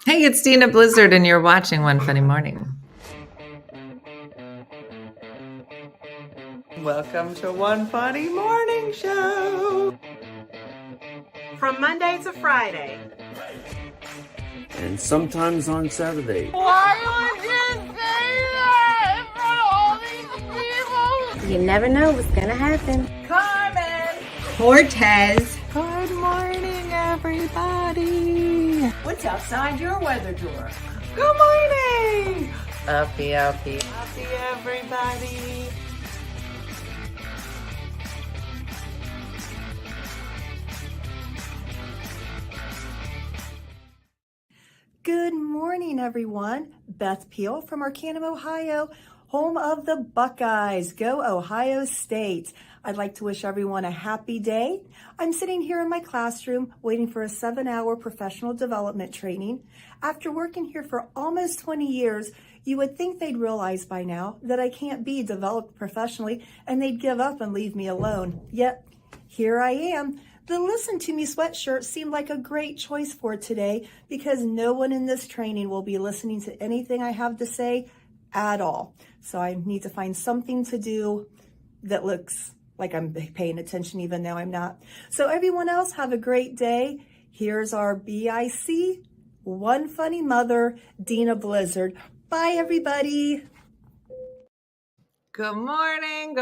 Hey, it's Dina Blizzard, and you're watching One Funny Morning. Welcome to One Funny Morning Show. From Monday to Friday. And sometimes on Saturday. Why would you say that in front of all these people? You never know what's gonna happen. Carmen. Cortez. Good morning, everybody. What's outside your weather door? Good morning. Uppie. Uppie, everybody. Good morning, everyone. Beth Peel from Arcanum, Ohio, home of the Buckeyes. Go Ohio State. I'd like to wish everyone a happy day. I'm sitting here in my classroom waiting for a 7-hour professional development training. After working here for almost 20 years, you would think they'd realize by now that I can't be developed professionally and they'd give up and leave me alone. Yet, here I am. The Listen to Me sweatshirt seemed like a great choice for today because no one in this training will be listening to anything I have to say at all. So I need to find something to do that looks like I'm paying attention even though I'm not. So everyone else have a great day. Here's our BIC, One Funny Mother, Dina Blizzard. Bye, everybody. Good morning.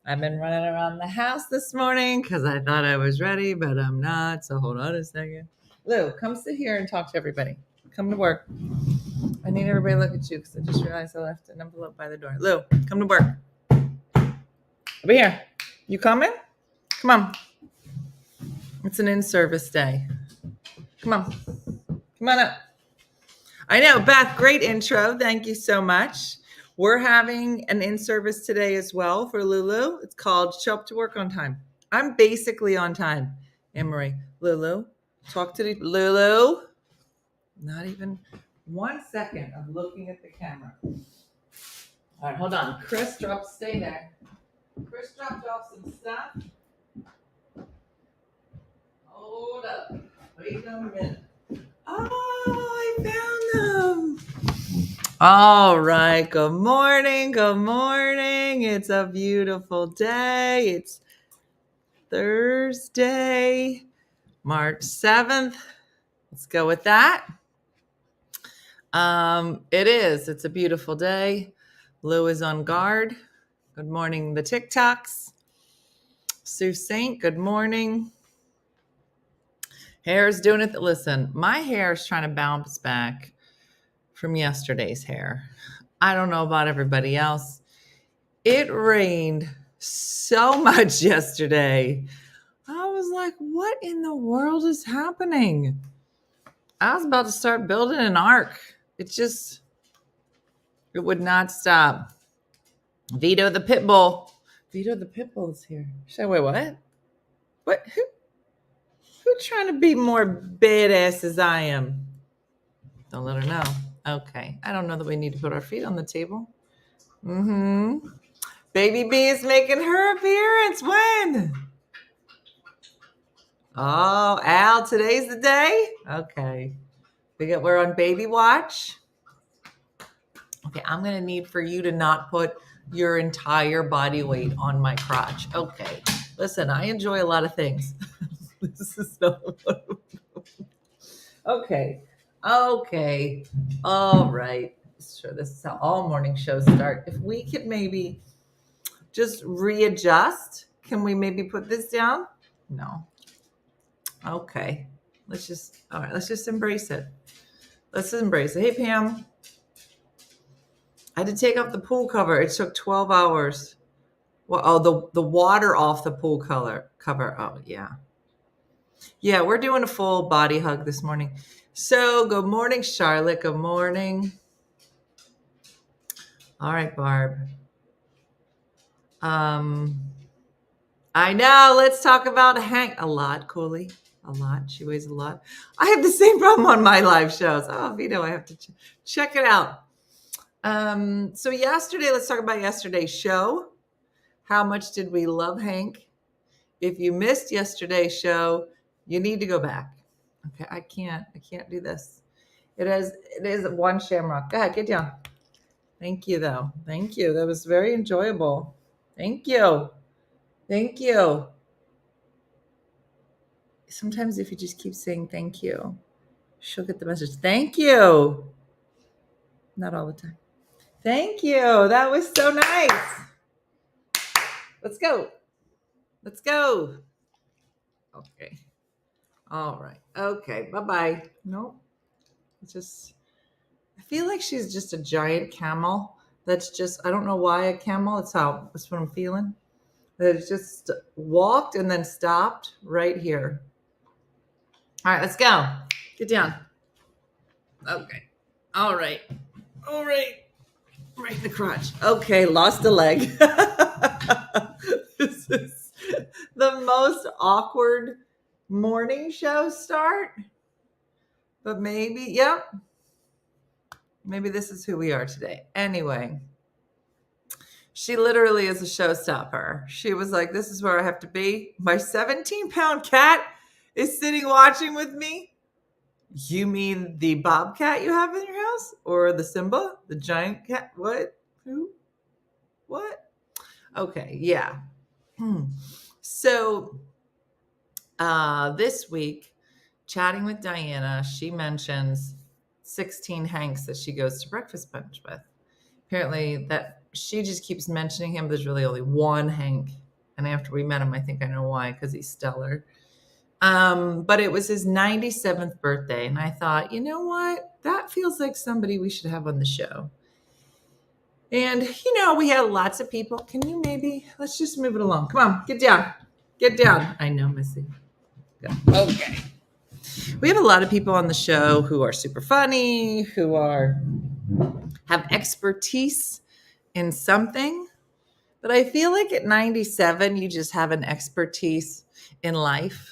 I've been running around the house this morning because I thought I was ready, but I'm not. So hold on a second. Lou, come sit here and talk to everybody. Come to work. I need everybody to look at you because I just realized I left an envelope by the door. Lou, come to work. Over here. You coming? Come on. It's an in-service day. Come on. Come on up. I know, Beth, great intro. Thank you so much. We're having an in-service today as well for Lulu. It's called Show Up to Work on Time. I'm basically on time. Anne-Marie, Lulu, talk to the Lulu. Not even 1 second of looking at the camera. All right, hold on. Chris stay there. Chris dropped off some stuff. Hold up. Wait a minute. Oh, I found them. All right. Good morning. It's a beautiful day. It's Thursday, March 7th. Let's go with that. It is. It's a beautiful day. Lou is on guard. Good morning, the TikToks. Sue Saint, good morning. Hair's doing it. Listen, my hair is trying to bounce back from yesterday's hair. I don't know about everybody else. It rained so much yesterday. I was like, what in the world is happening? I was about to start building an ark. It would not stop. Vito the Pitbull. Vito the Pitbull is here. Wait, what? What? Who trying to be more badass as I am? Don't let her know. Okay. I don't know that we need to put our feet on the table. Baby B is making her appearance. When? Oh, Al, today's the day? Okay. We're on baby watch. Okay, I'm going to need for you to not put your entire body weight on my crotch. Okay. Listen, I enjoy a lot of things. This is not one of them. Okay. All right. Sure, this is how all morning shows start. If we could maybe just readjust. Can we maybe put this down? No. Okay. Let's just embrace it. Hey, Pam. I had to take off the pool cover. It took 12 hours. Well, the water off the pool cover. Oh, yeah. Yeah, we're doing a full body hug this morning. So, good morning, Charlotte. Good morning. All right, Barb. I know. Let's talk about Hank. A lot, Cooley. A lot. She weighs a lot. I have the same problem on my live shows. Oh, Vito, I have to check it out. So yesterday, let's talk about yesterday's show. How much did we love Hank? If you missed yesterday's show, you need to go back. Okay, I can't do this. It is one shamrock. Go ahead, get down. Thank you, though. Thank you. That was very enjoyable. Thank you. Thank you. Sometimes if you just keep saying thank you, she'll get the message. Thank you. Not all the time. Thank you. That was so nice. Let's go. Let's go. Okay. All right. Okay. Bye-bye. Nope. It's just, I feel like she's just a giant camel. That's just, I don't know why a camel. That's what I'm feeling. That it just walked and then stopped right here. All right, let's go. Get down. Okay. All right. All right. Right in the crotch. Okay, lost a leg. This is the most awkward morning show start. But maybe, yep. Maybe this is who we are today. Anyway, she literally is a showstopper. She was like, this is where I have to be. My 17-pound cat is sitting watching with me. You mean the bobcat you have in your house? Or the Simba? The giant cat? What? Who? What? Okay, yeah. So this week, chatting with Diana, she mentions 16 Hanks that she goes to breakfast bunch with. Apparently that she just keeps mentioning him. There's really only one Hank. And after we met him, I think I know why, because he's stellar. But it was his 97th birthday. And I thought, you know what? That feels like somebody we should have on the show. And, we had lots of people. Can you let's just move it along. Come on, get down. Get down. I know, Missy. Okay. We have a lot of people on the show who are super funny, who have expertise in something. But I feel like at 97, you just have an expertise in life.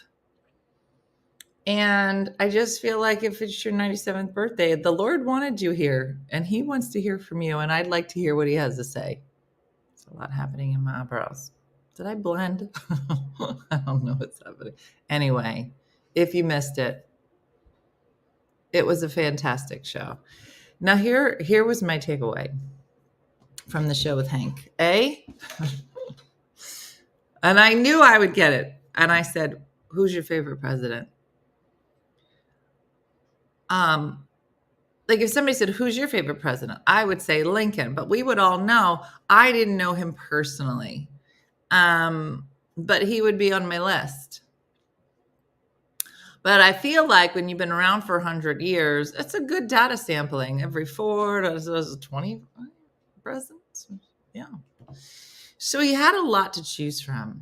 And I just feel like if it's your 97th birthday, the Lord wanted you here and he wants to hear from you. And I'd like to hear what he has to say. There's a lot happening in my eyebrows. Did I blend? I don't know what's happening. Anyway, if you missed it, it was a fantastic show. Now here was my takeaway from the show with Hank. And I knew I would get it. And I said, who's your favorite president? Like if somebody said, who's your favorite president? I would say Lincoln, but we would all know I didn't know him personally. But he would be on my list. But I feel like when you've been around for 100 years, it's a good data sampling. Every 20 presidents. Yeah. So he had a lot to choose from.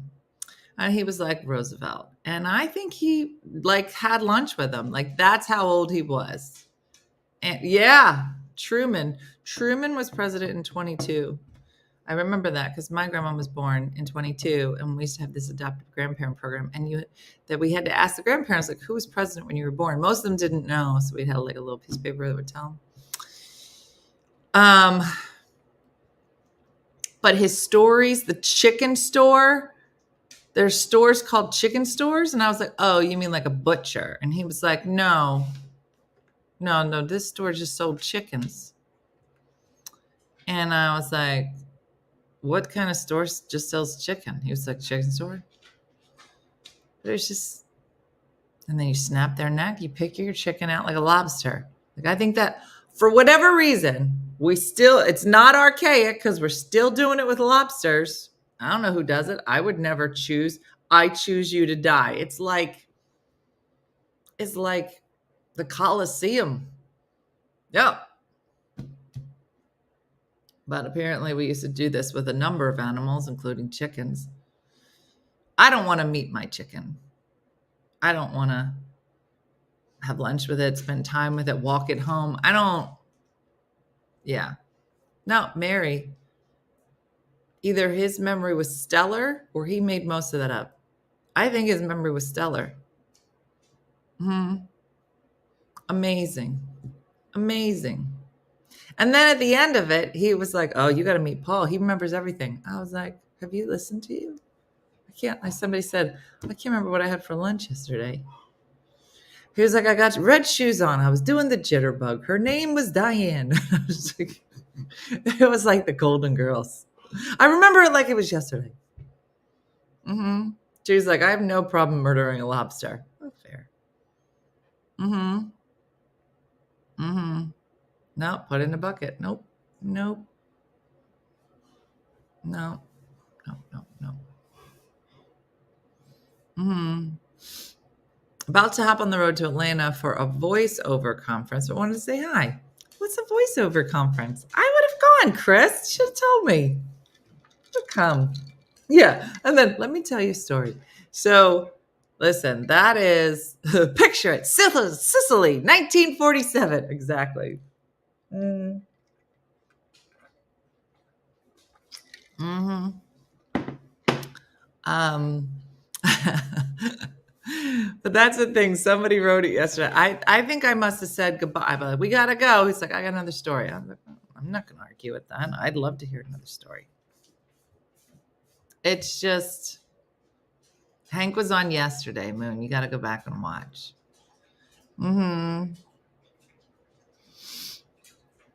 And he was like Roosevelt. And I think he had lunch with him. That's how old he was. And yeah, Truman. Truman was president in 22. I remember that because my grandma was born in 22 and we used to have this adoptive grandparent program and that we had to ask the grandparents, who was president when you were born? Most of them didn't know. So we'd have a little piece of paper that would tell them. But his stories, the chicken store, there's stores called chicken stores. And I was like, oh, you mean like a butcher? And he was like, no, this store just sold chickens. And I was like, what kind of store just sells chicken? He was like, chicken store. There's just, and then you snap their neck, you pick your chicken out like a lobster. I think that for whatever reason, it's not archaic because we're still doing it with lobsters. I don't know who does it. I would never choose. I choose you to die. It's like the Colosseum. Yep. But apparently we used to do this with a number of animals, including chickens. I don't want to meet my chicken. I don't want to have lunch with it, spend time with it, walk it home. No, Mary. Either his memory was stellar or he made most of that up. I think his memory was stellar. Amazing. And then at the end of it, he was like, oh, you got to meet Paul. He remembers everything. I was like, have you listened to you? Somebody said, I can't remember what I had for lunch yesterday. He was like, I got red shoes on. I was doing the jitterbug. Her name was Diane. I was like, it was like the Golden Girls. I remember it like it was yesterday. She was like, I have no problem murdering a lobster. Oh, fair. No, put it in a bucket. Nope. No. About to hop on the road to Atlanta for a voiceover conference, but wanted to say hi. What's a voiceover conference? I would have gone, Chris. Should have told me. Would come. Yeah. And then let me tell you a story. So listen, that is picture it. Sicily, 1947. Exactly. But that's the thing. Somebody wrote it yesterday. I think I must have said goodbye, but we gotta go. He's like, I got another story. I'm like, I'm not gonna argue with that. I'd love to hear another story. It's just Hank was on yesterday, Moon. You gotta go back and watch.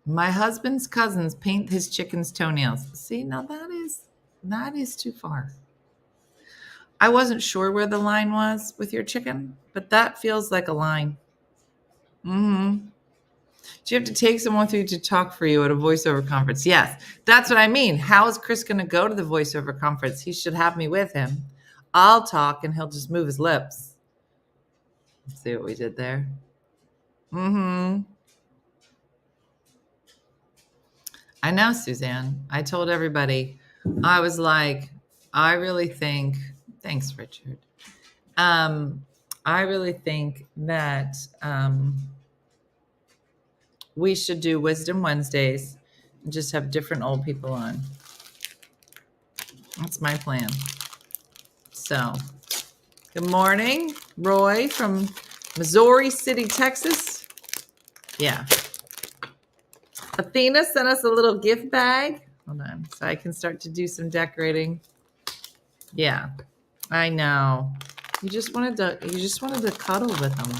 My husband's cousins paint his chicken's toenails. See, now that is too far. I wasn't sure where the line was with your chicken, but that feels like a line. Do you have to take someone with you to talk for you at a voiceover conference? Yes, that's what I mean. How is Chris going to go to the voiceover conference? He should have me with him. I'll talk and he'll just move his lips. See what we did there? I know, Suzanne. I told everybody, I was like, I really think, thanks, Richard. I really think that we should do Wisdom Wednesdays and just have different old people on. That's my plan. So, good morning, Roy from Missouri City, Texas. Yeah. Athena sent us a little gift bag. Hold on, so I can start to do some decorating. Yeah, I know. You just wanted to cuddle with them.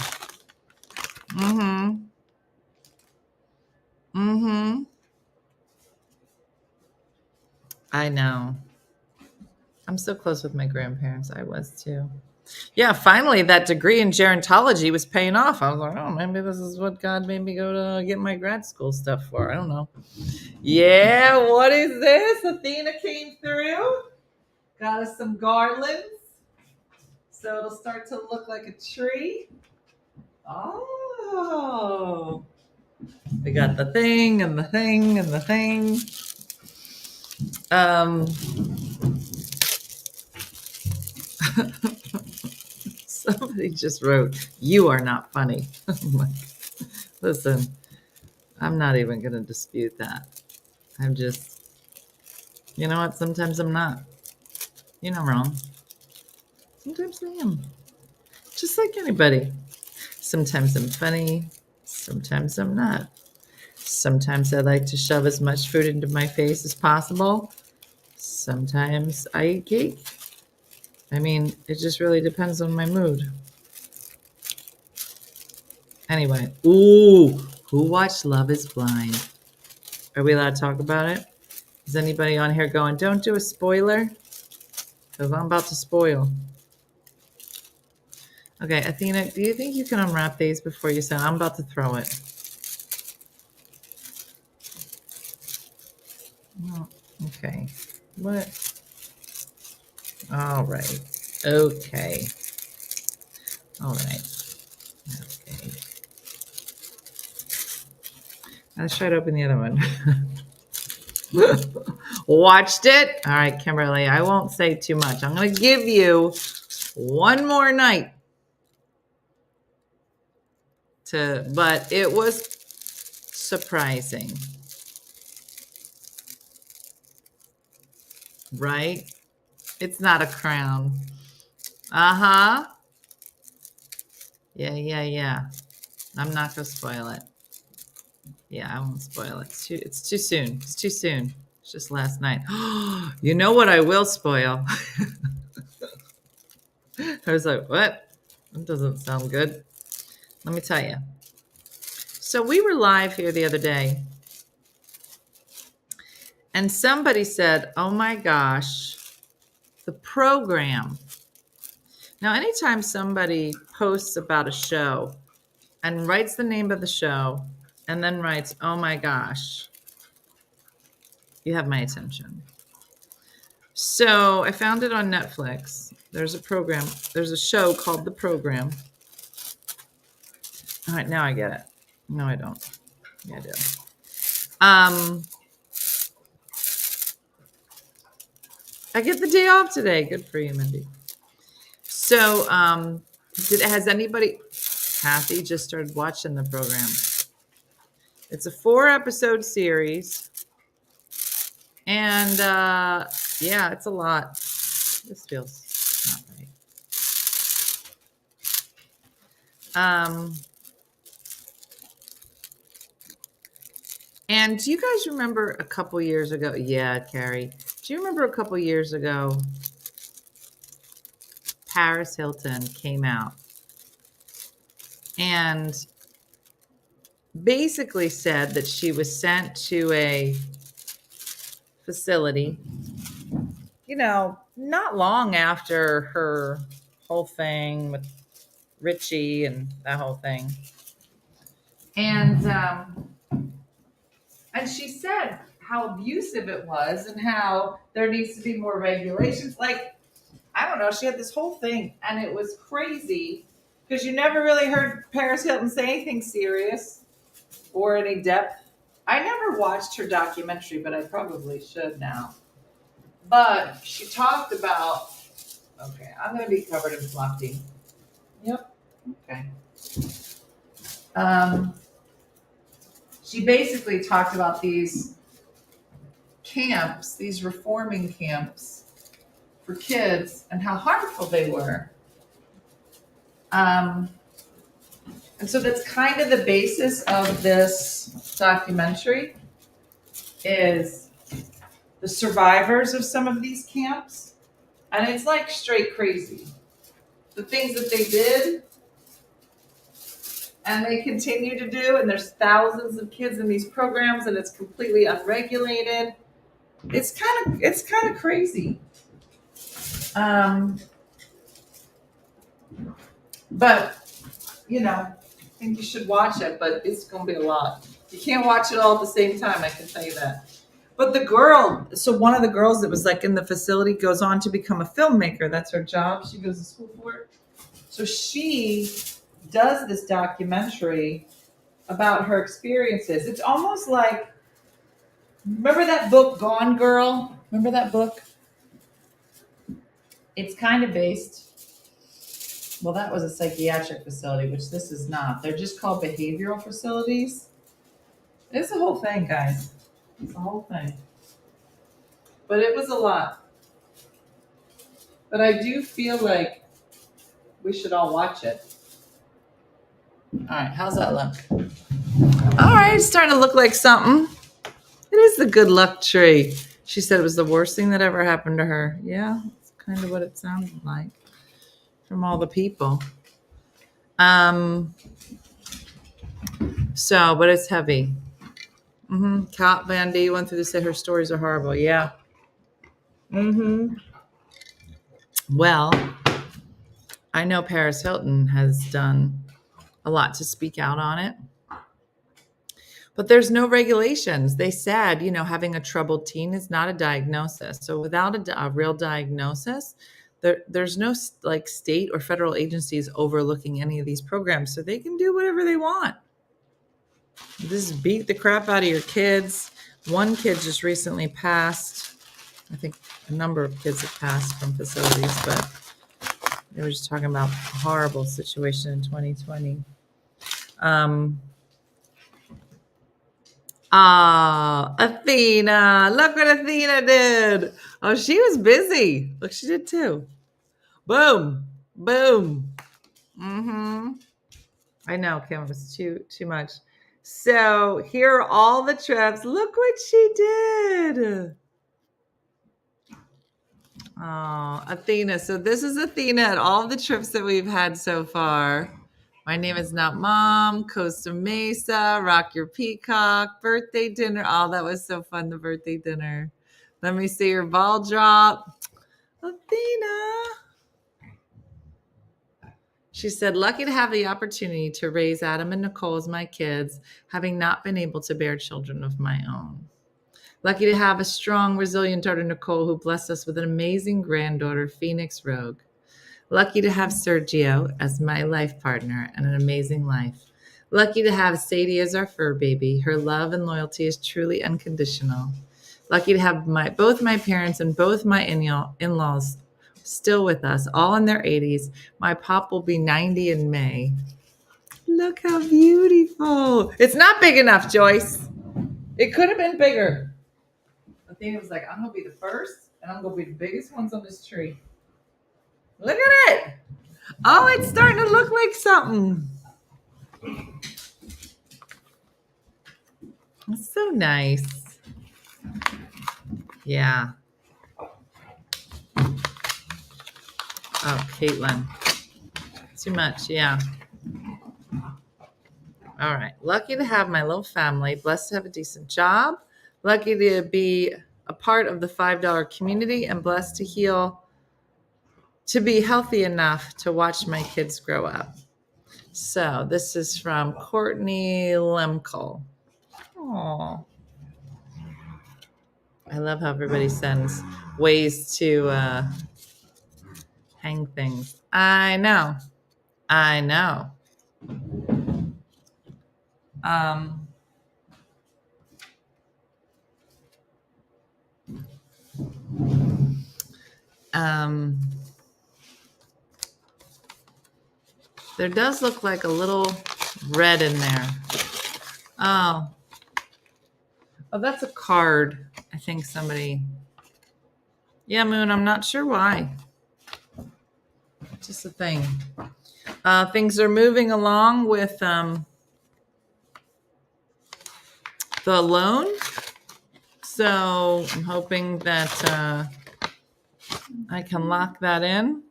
I know. I'm so close with my grandparents. I was too. Yeah, finally that degree in gerontology was paying off. I was like, oh, maybe this is what God made me go to get my grad school stuff for. I don't know. Yeah, what is this? Athena came through. Got us some garlands. So it'll start to look like a tree. Oh. We got the thing and the thing and the thing. Somebody just wrote, you are not funny. I'm like, listen, I'm not even going to dispute that. I'm just, you know what? Sometimes I'm not. You're not wrong. Sometimes I am. Just like anybody. Sometimes I'm funny. Sometimes I'm not. Sometimes I like to shove as much food into my face as possible. Sometimes I eat cake. I mean, it just really depends on my mood. Anyway, ooh, who watched Love is Blind? Are we allowed to talk about it? Is anybody on here going, don't do a spoiler? Because I'm about to spoil. Okay, Athena, do you think you can unwrap these before you send? I'm about to throw it. Oh, okay. What? All right. Okay. All right. Okay. Let's try to open the other one. Watched it? All right, Kimberly, I won't say too much. I'm going to give you one more night but it was surprising. Right? It's not a crown. Uh-huh. Yeah. I'm not going to spoil it. Yeah, I won't spoil it. It's too soon. It's too soon. It's just last night. You know what I will spoil? I was like, what? That doesn't sound good. let me tell you. So we were live here the other day, and somebody said, oh my gosh, the program. Now, anytime somebody posts about a show and writes the name of the show and then writes, oh my gosh, you have my attention. So I found it on Netflix. There's a show called The Program. All right, now I get it. No, I don't. Yeah, I do. I get the day off today. Good for you, Mindy. So, has anybody? Kathy just started watching the program. It's a 4-episode series, and yeah, it's a lot. This feels not right. And do you guys remember a couple years ago? Yeah, Carrie. Do you remember a couple years ago? Paris Hilton came out and basically said that she was sent to a facility, not long after her whole thing with Richie and that whole thing. And she said how abusive it was and how there needs to be more regulations. Like, I don't know, she had this whole thing, and it was crazy because you never really heard Paris Hilton say anything serious or any depth. I never watched her documentary, but I probably should now. But she talked about, okay, I'm going to be covered in fluffy. Yep. Okay. She basically talked about these camps, these reforming camps for kids and how harmful they were. And so that's kind of the basis of this documentary is the survivors of some of these camps. And it's like straight crazy. The things that they did and they continue to do, and there's thousands of kids in these programs and it's completely unregulated. It's kind of crazy. But I think you should watch it, but it's going to be a lot. You can't watch it all at the same time, I can tell you that. But one of the girls that was like in the facility goes on to become a filmmaker. That's her job. She goes to school for it. So she does this documentary about her experiences. It's almost like, remember that book, Gone Girl? Remember that book? It's kind of based. Well, that was a psychiatric facility, which this is not. They're just called behavioral facilities. It's a whole thing, guys. It's a whole thing. But it was a lot. But I do feel like we should all watch it. All right, how's that look? All right, it's starting to look like something. It is the good luck tree. She said it was the worst thing that ever happened to her. Yeah, it's kind of what it sounded like from all the people. But it's heavy. Kat Van D went through to say her stories are horrible. Yeah. Well, I know Paris Hilton has done a lot to speak out on it. But there's no regulations. They said, having a troubled teen is not a diagnosis. So without a real diagnosis, there's no like state or federal agencies overlooking any of these programs. So they can do whatever they want. Just beat the crap out of your kids. One kid just recently passed. I think a number of kids have passed from facilities, but they were just talking about a horrible situation in 2020. Athena. Look what Athena did. Oh, she was busy. Look, she did too. Boom. Boom. I know, Kim, it was too much. So here are all the trips. Look what she did. Oh, Athena. So this is Athena at all the trips that we've had so far. My name is not Mom. Costa Mesa. Rock Your Peacock. Birthday dinner. Oh, that was so fun, the birthday dinner. Let me see your ball drop. Athena. She said, lucky to have the opportunity to raise Adam and Nicole as my kids, having not been able to bear children of my own. Lucky to have a strong, resilient daughter, Nicole, who blessed us with an amazing granddaughter, Phoenix Rogue. Lucky to have Sergio as my life partner and an amazing life. Lucky to have Sadie as our fur baby. Her love and loyalty is truly unconditional. Lucky to have both my parents and both my in-laws still with us, all in their 80s. My pop will be 90 in May. Look how beautiful. It's not big enough, Joyce. It could have been bigger. Athena was like, I'm going to be the first, and I'm going to be the biggest ones on this tree. Look at it. Oh, it's starting to look like something. It's so nice. Yeah. Oh, Caitlin. Too much, yeah. All right. Lucky to have my little family. Blessed to have a decent job. Lucky to be a part of the $5 community, and blessed to be healthy enough to watch my kids grow up. So this is from Courtney Lemkel. Oh, I love how everybody sends ways to hang things. I know. There does look like a little red in there. Oh, that's a card. I think somebody. Yeah, Moon, I'm not sure why. Just a thing. Things are moving along with the loan. So I'm hoping that I can lock that in.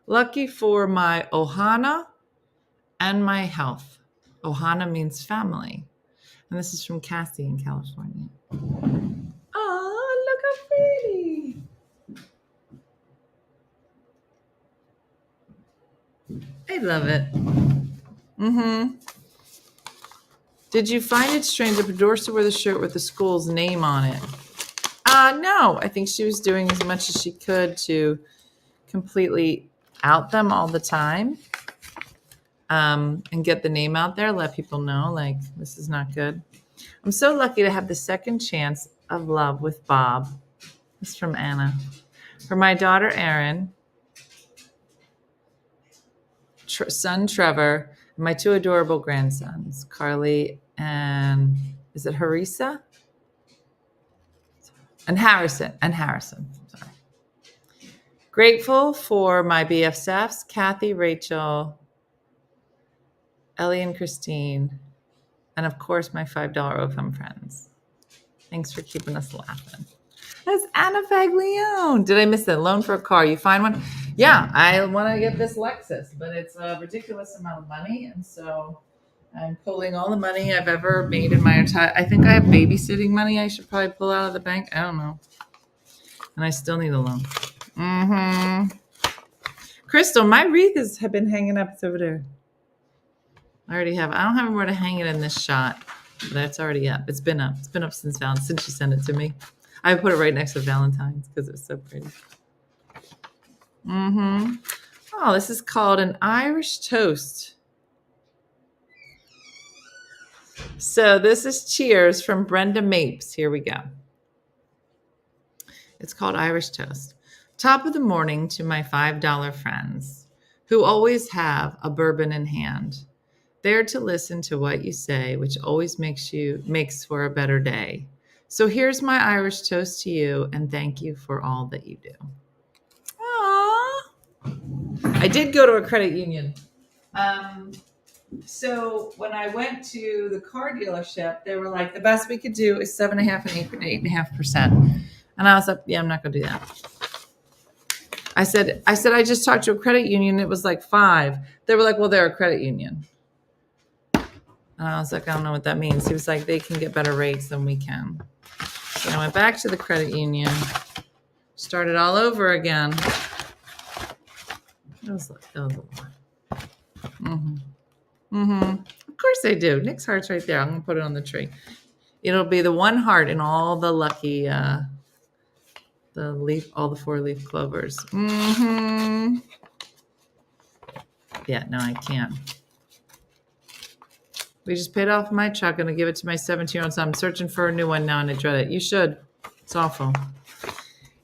Lucky for my Ohana and my health. Ohana means family. And this is from Cassie in California. Oh, look how pretty. I love it. Did you find it strange that Bedorsa wore the shirt with the school's name on it? No. I think she was doing as much as she could to completely out them all the time. And get the name out there, let people know, like, this is not good. I'm so lucky to have the second chance of love with Bob. This is from Anna. For my daughter, Erin, son, Trevor, and my two adorable grandsons, Carly and, is it Harissa? And Harrison. Sorry. Grateful for my BFFs, Kathy, Rachel, Ellie and Christine, and of course my $5 OFM friends. Thanks for keeping us laughing. That's Anna Faglione. Did I miss that? Loan for a car. You find one? Yeah, I want to get this Lexus, but it's a ridiculous amount of money, and so I'm pulling all the money I've ever made in my entire. I think I have babysitting money I should probably pull out of the bank. I don't know, and I still need a loan. Crystal, my wreath have been hanging up. It's over there. I already have. I don't have anywhere to hang it in this shot, but it's already up. It's been up. It's been up since you sent it to me. I put it right next to Valentine's because it's so pretty. Oh, this is called an Irish toast. So this is cheers from Brenda Mapes. Here we go. It's called Irish toast. Top of the morning to my $5 friends who always have a bourbon in hand. There to listen to what you say, which always makes for a better day. So here's my Irish toast to you, and thank you for all that you do. Aww. I did go to a credit union. So when I went to the car dealership, they were like, the best we could do is 7.5% and 8.5%. And I was like, yeah, I'm not going to do that. I said, I just talked to a credit union. It was like 5. They were like, well, they're a credit union. And I was like, I don't know what that means. He was like, they can get better rates than we can. So I went back to the credit union, started all over again. That was a lot. Of course they do. Nick's heart's right there. I'm going to put it on the tree. It'll be the one heart in all the lucky, all the 4-leaf clovers. Yeah, no, I can't. We just paid off my truck. I'm going to give it to my 17-year-old son. I'm searching for a new one now and I dread it. You should. It's awful.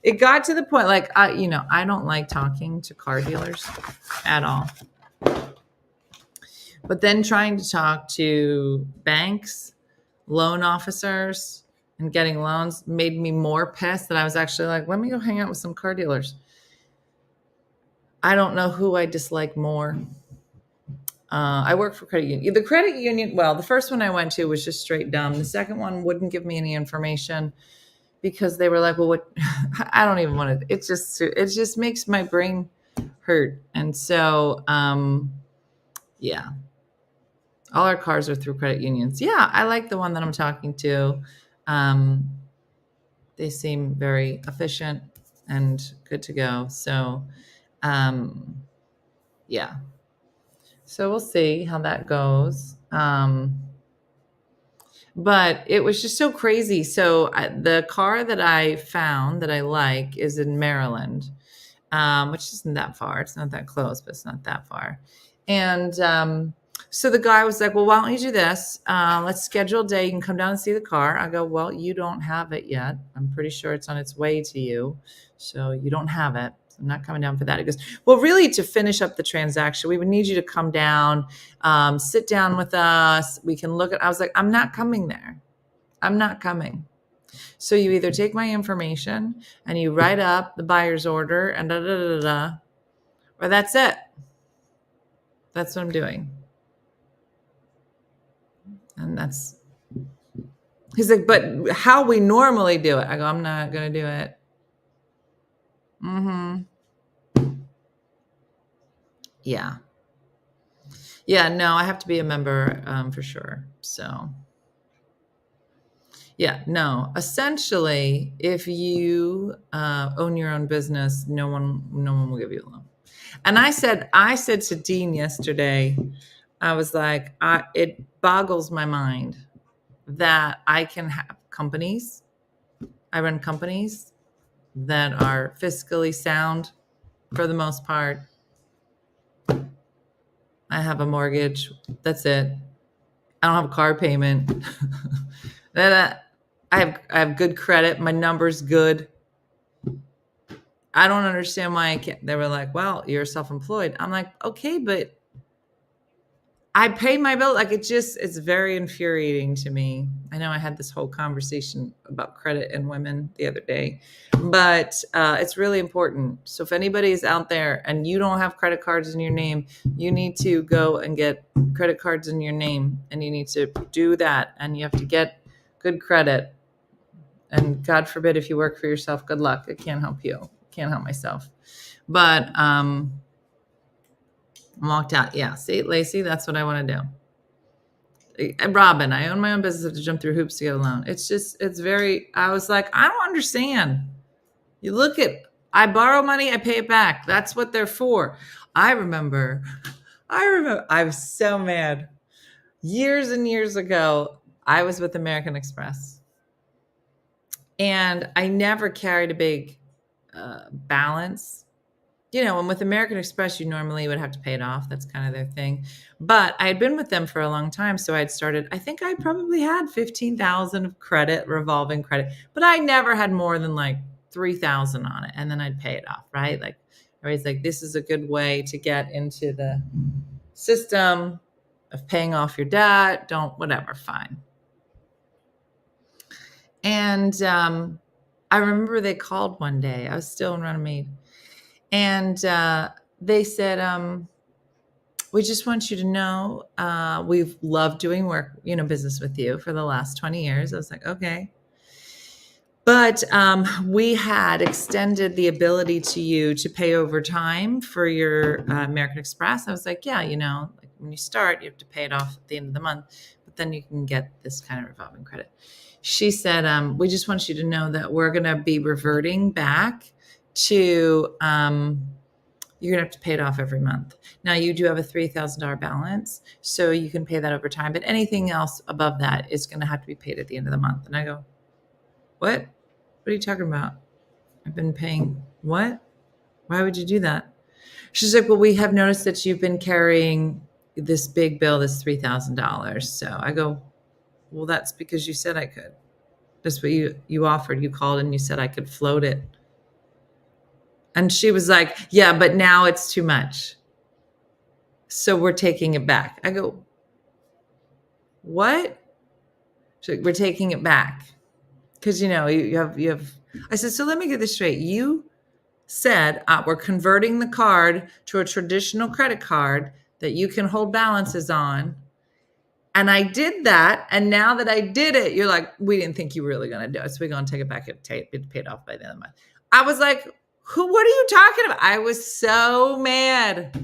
It got to the point, like, I don't like talking to car dealers at all. But then trying to talk to banks, loan officers, and getting loans made me more pissed that I was actually like, let me go hang out with some car dealers. I don't know who I dislike more. I work for credit union. The credit union, well, the first one I went to was just straight dumb. The second one wouldn't give me any information because they were like, well, what? I don't even want to. It just makes my brain hurt. And so, yeah, all our cars are through credit unions. Yeah, I like the one that I'm talking to. They seem very efficient and good to go. So, yeah. So we'll see how that goes. But it was just so crazy. So the car that I found that I like is in Maryland, which isn't that far. It's not that close, but it's not that far. And so the guy was like, well, why don't you do this? Let's schedule a day. You can come down and see the car. I go, well, you don't have it yet. I'm pretty sure it's on its way to you. So you don't have it. I'm not coming down for that. He goes, well, really, to finish up the transaction, we would need you to come down, sit down with us. We can look at, I was like, I'm not coming there. I'm not coming. So you either take my information and you write up the buyer's order and or that's it. That's what I'm doing. And he's like, but how we normally do it. I go, I'm not going to do it. Yeah. Yeah, no, I have to be a member for sure. So, yeah, no. Essentially, if you own your own business, no one will give you a loan. And I said to Dean yesterday, I was like, it boggles my mind that I can have companies. I run companies that are fiscally sound for the most part. I have a mortgage. That's it. I don't have a car payment. I have good credit. My number's good. I don't understand why I can't. They were like, well, you're self-employed. I'm like, okay, but I pay my bill. Like it's very infuriating to me. I know I had this whole conversation about credit and women the other day, but it's really important. So if anybody is out there and you don't have credit cards in your name, you need to go and get credit cards in your name, and you need to do that. And you have to get good credit. And God forbid, if you work for yourself, good luck. I can't help you. Can't help myself. But walked out. Yeah. See, Lacey, that's what I want to do. Robin, I own my own business. I have to jump through hoops to get a loan. I was like, I don't understand. You look at, I borrow money, I pay it back. That's what they're for. I remember, I was so mad. Years and years ago, I was with American Express. And I never carried a big balance. And with American Express, you normally would have to pay it off. That's kind of their thing. But I had been with them for a long time. So I think I probably had 15,000 of credit, revolving credit, but I never had more than like 3,000 on it. And then I'd pay it off, right? Like everybody's like, this is a good way to get into the system of paying off your debt. Whatever, fine. And I remember they called one day. I was still in Runnymede. And they said, we just want you to know we've loved doing business with you for the last 20 years. I was like, okay. But we had extended the ability to you to pay over time for your American Express. I was like, yeah, like when you start, you have to pay it off at the end of the month, but then you can get this kind of revolving credit. She said, we just want you to know that we're going to be reverting back to, you're going to have to pay it off every month. Now, you do have a $3,000 balance, so you can pay that over time, but anything else above that is going to have to be paid at the end of the month. And I go, what? What are you talking about? I've been paying what? Why would you do that? She's like, well, we have noticed that you've been carrying this big bill, this $3,000. So I go, well, that's because you said I could. That's what you offered. You called and you said I could float it. And she was like, yeah, but now it's too much. So we're taking it back. I go, what? She's like, we're taking it back. Because, you have, I said, so let me get this straight. You said we're converting the card to a traditional credit card that you can hold balances on. And I did that. And now that I did it, you're like, we didn't think you were really going to do it. So we're going to take it back and paid off by the end of the month. I was like, what are you talking about? I was so mad.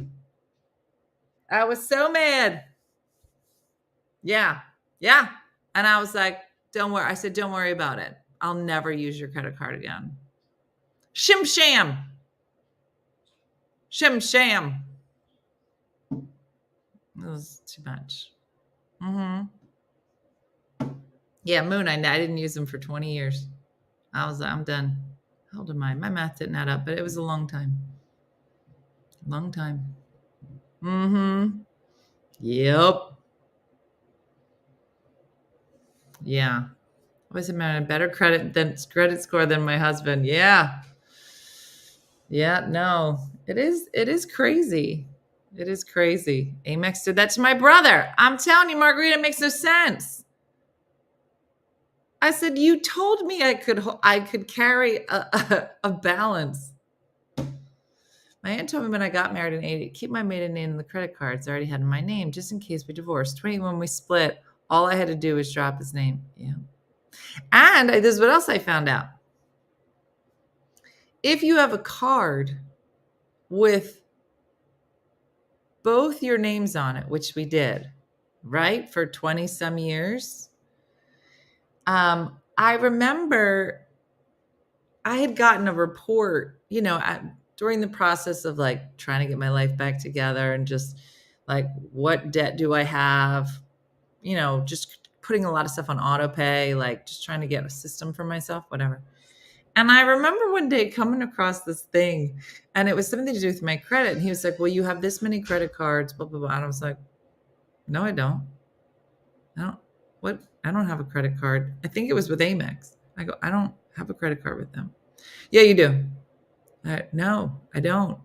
Yeah. And I was like, don't worry. I said, don't worry about it. I'll never use your credit card again. Shim sham. It was too much. Yeah, Moon, I didn't use them for 20 years. I'm done. How old am I? My math didn't add up, but it was a long time. Yep. Yeah. Was a man a better credit score than my husband? Yeah. No. It is crazy. It is crazy. Amex did that to my brother. I'm telling you, Margarita, it makes no sense. I said, you told me I could carry a balance. My aunt told me when I got married in 80, keep my maiden name in the credit cards I already had in my name, just in case we divorced. 21 when we split, all I had to do was drop his name. Yeah. And this is what else I found out. If you have a card with both your names on it, which we did, right, for 20 some years, I remember I had gotten a report, during the process of like trying to get my life back together and just like, what debt do I have? Just putting a lot of stuff on auto pay, like just trying to get a system for myself, whatever. And I remember one day coming across this thing and it was something to do with my credit. And he was like, well, you have this many credit cards, blah, blah, blah. And I was like, no, I don't. I don't have a credit card. I think it was with Amex. I go, I don't have a credit card with them. Yeah, you do. No, I don't.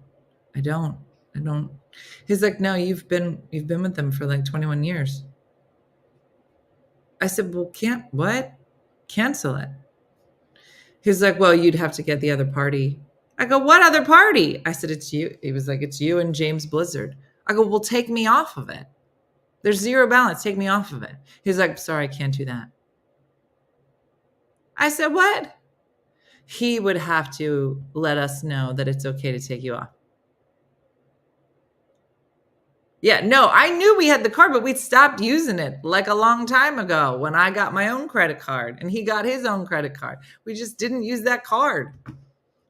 He's like, no, you've been with them for like 21 years. I said, well, cancel it. He's like, well, you'd have to get the other party. I go, what other party? I said, it's you. He was like, it's you and James Blizzard. I go, well, take me off of it. There's zero balance. Take me off of it. He's like, sorry, I can't do that. I said, what? He would have to let us know that it's okay to take you off. Yeah, no, I knew we had the card, but we'd stopped using it like a long time ago when I got my own credit card and he got his own credit card. We just didn't use that card.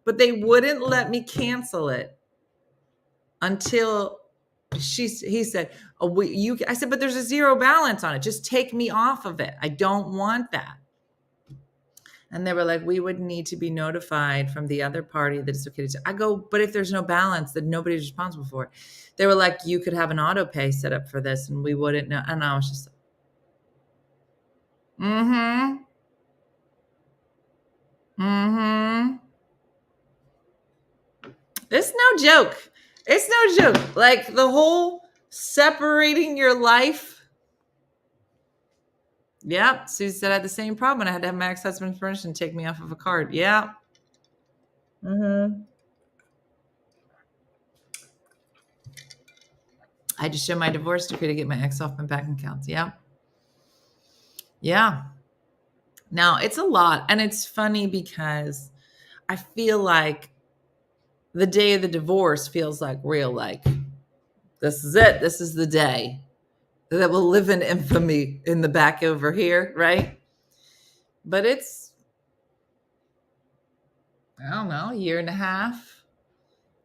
But they wouldn't let me cancel it until he said, I said, but there's a zero balance on it. Just take me off of it. I don't want that. And they were like, we would need to be notified from the other party that it's okay to. I go, but if there's no balance, then nobody's responsible for it. They were like, you could have an auto pay set up for this and we wouldn't know. And I was just, It's no joke. It's no joke. Like the whole separating your life. Yeah, Susie said I had the same problem and I had to have my ex-husband's permission to take me off of a card. Yeah. I had to show my divorce decree to get my ex off my bank accounts. Yeah. Now, it's a lot. And it's funny because I feel like the day of the divorce feels like real, like, this is it. This is the day that will live in infamy in the back over here, right? But it's, I don't know, a year and a half.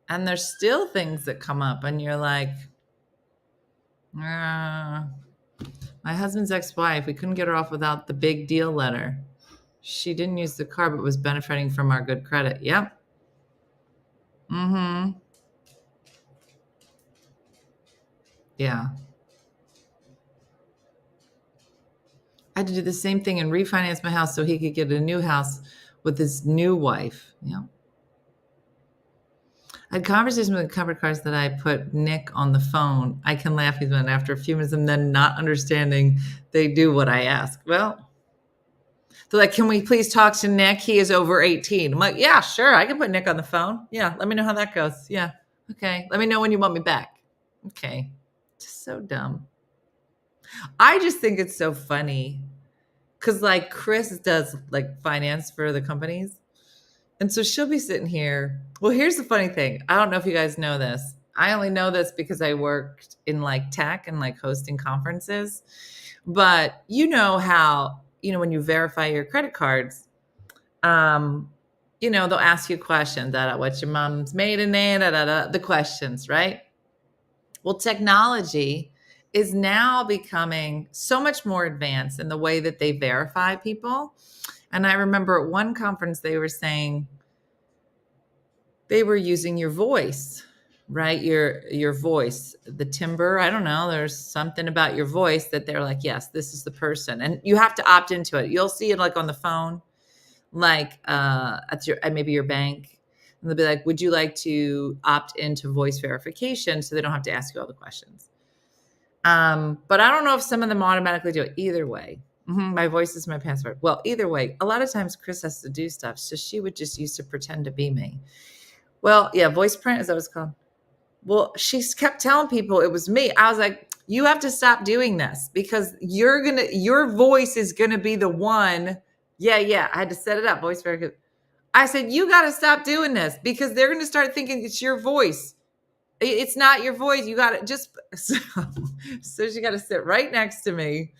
And there's still things that come up, and you're like, my husband's ex-wife, we couldn't get her off without the big deal letter. She didn't use the car, but was benefiting from our good credit. Yep. Mm-hmm. Yeah. I had to do the same thing and refinance my house so he could get a new house with his new wife. Yeah. I had conversations with the covered cars that I put Nick on the phone. I can laugh even after a few minutes and then not understanding they do what I ask. Well, they're like, can we please talk to Nick? He is over 18. I'm like, yeah, sure. I can put Nick on the phone. Yeah. Let me know how that goes. Yeah. Okay. Let me know when you want me back. Okay. Just so dumb. I just think it's so funny because like Chris does like finance for the companies. And so she'll be sitting here. Well, here's the funny thing. I don't know if you guys know this. I only know this because I worked in like tech and like hosting conferences. But you know how, when you verify your credit cards, they'll ask you questions. What's your mom's maiden name? The questions, right? Well, technology is now becoming so much more advanced in the way that they verify people. And I remember at one conference, they were saying they were using your voice, right? Your voice, the timbre. I don't know. There's something about your voice that they're like, yes, this is the person. And you have to opt into it. You'll see it like on the phone, like at maybe your bank. And they'll be like, would you like to opt into voice verification so they don't have to ask you all the questions? But I don't know if some of them automatically do it. Either way. My voice is my password. Well, either way, a lot of times Chris has to do stuff. So she would just used to pretend to be me. Well, yeah, voice print, is that what it's called? Well, she kept telling people it was me. I was like, you have to stop doing this because your voice is going to be the one. Yeah. I had to set it up. Voice verification. I said, you got to stop doing this because they're going to start thinking it's your voice. It's not your voice. You got to just, so she got to sit right next to me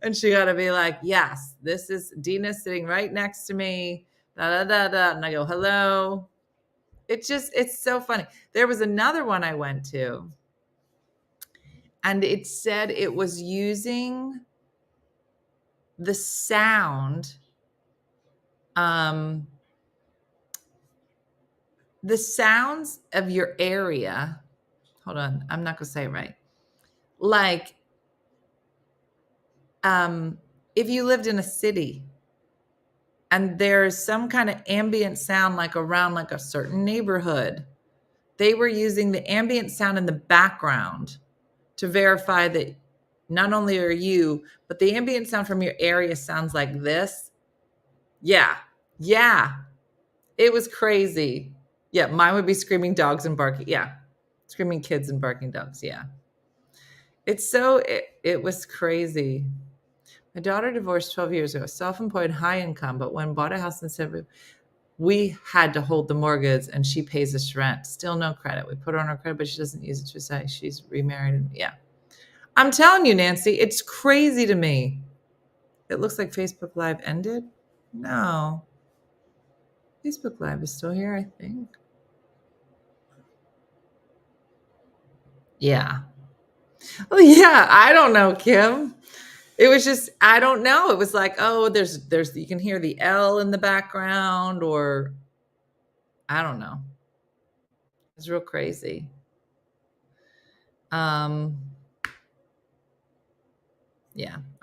and she got to be like, yes, this is Dina sitting right next to me. Da, da, da, da. And I go, hello. It's so funny. There was another one I went to and it said it was using the sound, the sounds of your area. Hold on. I'm not going to say it right. Like, if you lived in a city and there's some kind of ambient sound, like around like a certain neighborhood, they were using the ambient sound in the background to verify that not only are you, but the ambient sound from your area sounds like this. Yeah. It was crazy. Yeah. Mine would be screaming dogs and barking. Yeah. Screaming kids and barking dogs. Yeah. It was crazy. My daughter divorced 12 years ago, self-employed, high income, but when bought a house in San we had to hold the mortgage and she pays us rent. Still no credit. We put her on her credit, but she doesn't use it to say she's remarried. Yeah. I'm telling you, Nancy, it's crazy to me. It looks like Facebook Live ended. No. Facebook Live is still here, I think. Yeah. Oh, yeah. I don't know, Kim. It was just, I don't know. It was like, oh, there's, you can hear the L in the background, or I don't know. It's real crazy. Yeah.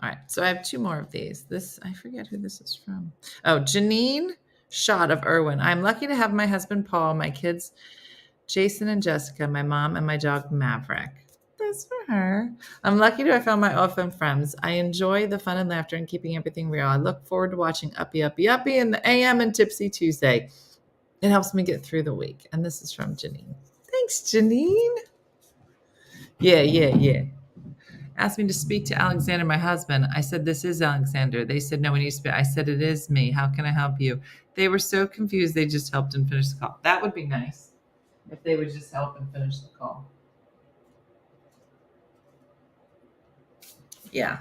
All right. So I have two more of these. I forget who this is from. Oh, Janine Schott of Irwin. I'm lucky to have my husband, Paul, my kids, Jason and Jessica, my mom, and my dog, Maverick. That's for her. I'm lucky to have found my orphan friends. I enjoy the fun and laughter and keeping everything real. I look forward to watching Uppie in the AM and Tipsy Tuesday. It helps me get through the week. And this is from Janine. Thanks, Janine. Yeah. asked me to speak to Alexander, my husband. I said, this is Alexander. They said, no, we need to speak. I said, it is me. How can I help you? They were so confused. They just helped and finished the call. That would be nice if they would just help and finish the call. Yeah.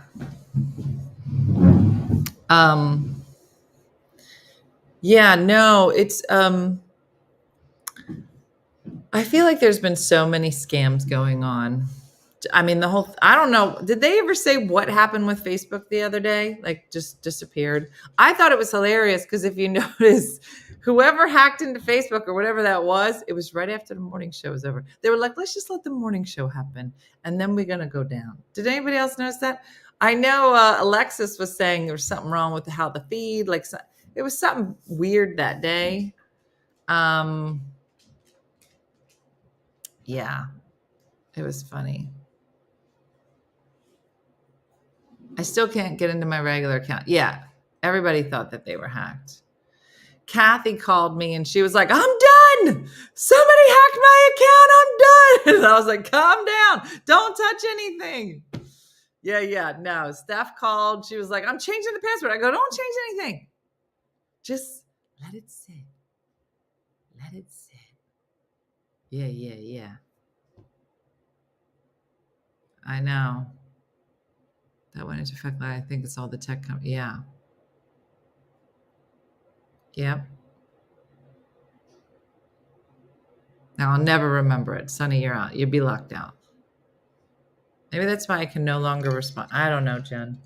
Yeah, no, it's, I feel like there's been so many scams going on. I mean, I don't know. Did they ever say what happened with Facebook the other day? Like just disappeared. I thought it was hilarious because if you notice, whoever hacked into Facebook or whatever that was, it was right after the morning show was over. They were like, let's just let the morning show happen. And then we're going to go down. Did anybody else notice that? I know Alexis was saying there was something wrong with how the feed, like it was something weird that day. Yeah, it was funny. I still can't get into my regular account. Yeah, everybody thought that they were hacked. Kathy called me and she was like, I'm done. Somebody hacked my account. I'm done. And I was like, calm down. Don't touch anything. Yeah. No, Steph called. She was like, I'm changing the password. I go, don't change anything. Just let it sit. Let it sit. Yeah. I know. That went into effect. I think it's all the tech company. Yeah. Yep. Now I'll never remember it. Sonny, you're out. You'd be locked out. Maybe that's why I can no longer respond. I don't know, Jen.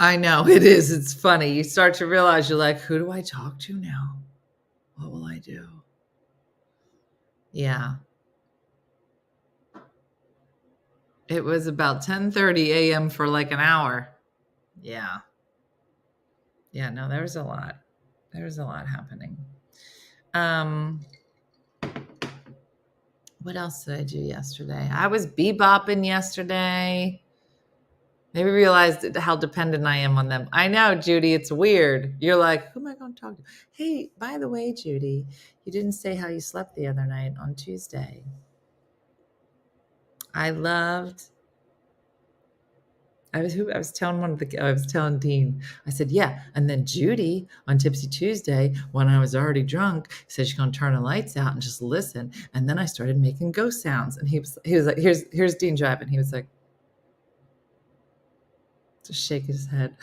I know it is. It's funny. You start to realize you're like, who do I talk to now? What will I do? Yeah. It was about 10:30 a.m. for like an hour. Yeah. Yeah, no, there was a lot. There was a lot happening. What else did I do yesterday? I was bebopping yesterday. Maybe realized how dependent I am on them. I know, Judy, it's weird. You're like, who am I going to talk to? Hey, by the way, Judy, you didn't say how you slept the other night on Tuesday. I was telling Dean, I said, yeah. And then Judy on Tipsy Tuesday, when I was already drunk, said she's going to turn the lights out and just listen. And then I started making ghost sounds. And he was like, here's Dean driving. He was like, just shake his head.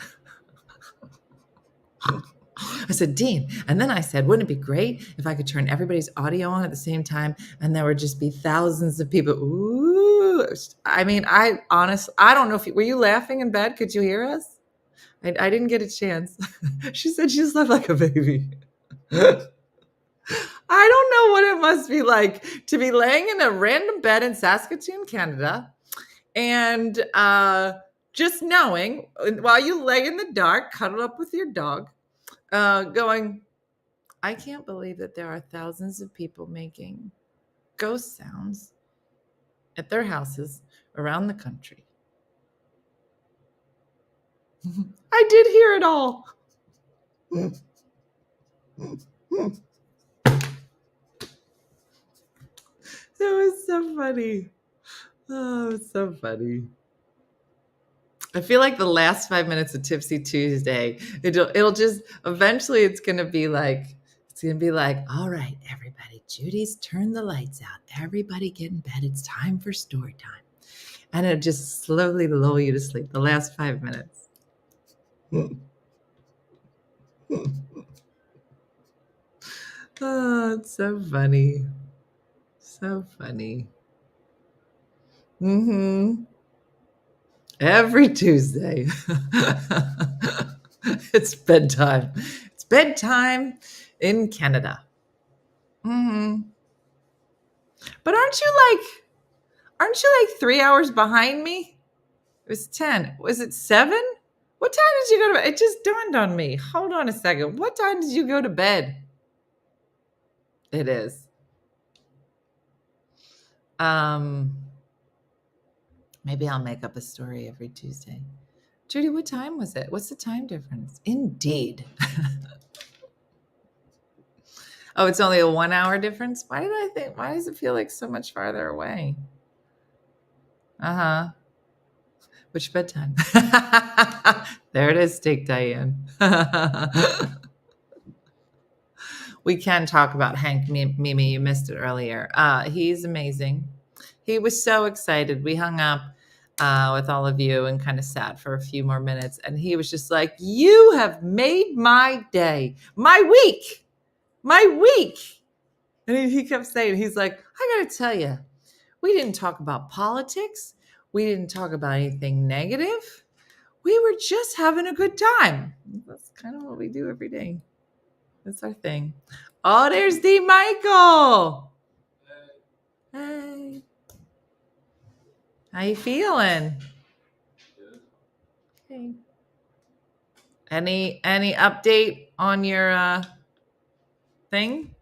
I said, Dean. And then I said, wouldn't it be great if I could turn everybody's audio on at the same time and there would just be thousands of people? Ooh. I mean, I don't know if were you laughing in bed? Could you hear us? I didn't get a chance. She said she slept like a baby. I don't know what it must be like to be laying in a random bed in Saskatoon, Canada, and just knowing while you lay in the dark, cuddled up with your dog, going, I can't believe that there are thousands of people making ghost sounds at their houses around the country. I did hear it all. It was so funny. Oh, it's so funny. I feel like the last 5 minutes of Tipsy Tuesday, it'll just eventually it's gonna be like, all right, everybody, Judy's turned the lights out. Everybody get in bed. It's time for story time. And it'll just slowly lull you to sleep. The last 5 minutes. Oh, it's so funny. So funny. Every Tuesday. It's bedtime. It's bedtime in Canada. But aren't you like 3 hours behind me? It was 10. Was it 7? What time did you go to bed? It just dawned on me. Hold on a second. What time did you go to bed? It is. Maybe I'll make up a story every Tuesday. Judy, what time was it? What's the time difference? Indeed. Oh, it's only a 1 hour difference? Why does it feel like so much farther away? Uh-huh. Which bedtime? There it is, Steak Diane. We can talk about Hank Mimi. You missed it earlier. He's amazing. He was so excited. We hung up with all of you and kind of sat for a few more minutes. And he was just like, you have made my day, my week. And he kept saying, he's like, I got to tell you, we didn't talk about politics. We didn't talk about anything negative. We were just having a good time. That's kind of what we do every day. That's our thing. Oh, there's D. Michael. Hey. How you feeling? Okay. Any update on your thing?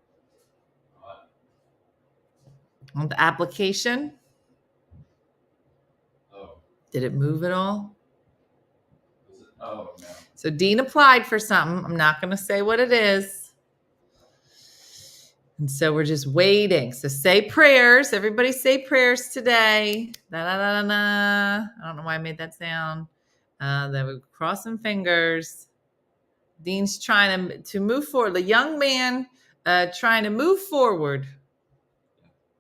On the application? Oh. Did it move at all? Oh, no. So Dean applied for something. I'm not going to say what it is. And so we're just waiting. So say prayers. Everybody say prayers today. Da, da, da, da, da. I don't know why I made that sound. Then we're crossing fingers. Dean's trying to move forward. The young man trying to move forward.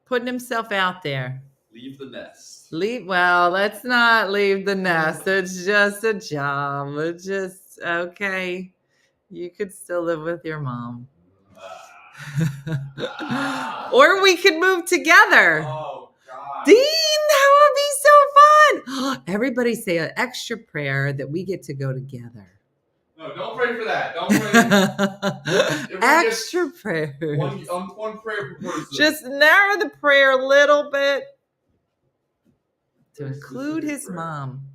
Putting himself out there. Leave the nest. Well, let's not leave the nest. It's just a job. It's just, okay. You could still live with your mom. Or we could move together. Oh, God. Dean, that would be so fun. Everybody say an extra prayer that we get to go together. No, don't pray for that. Don't pray. Extra prayers. One prayer per person. Just narrow the prayer a little bit to include his mom.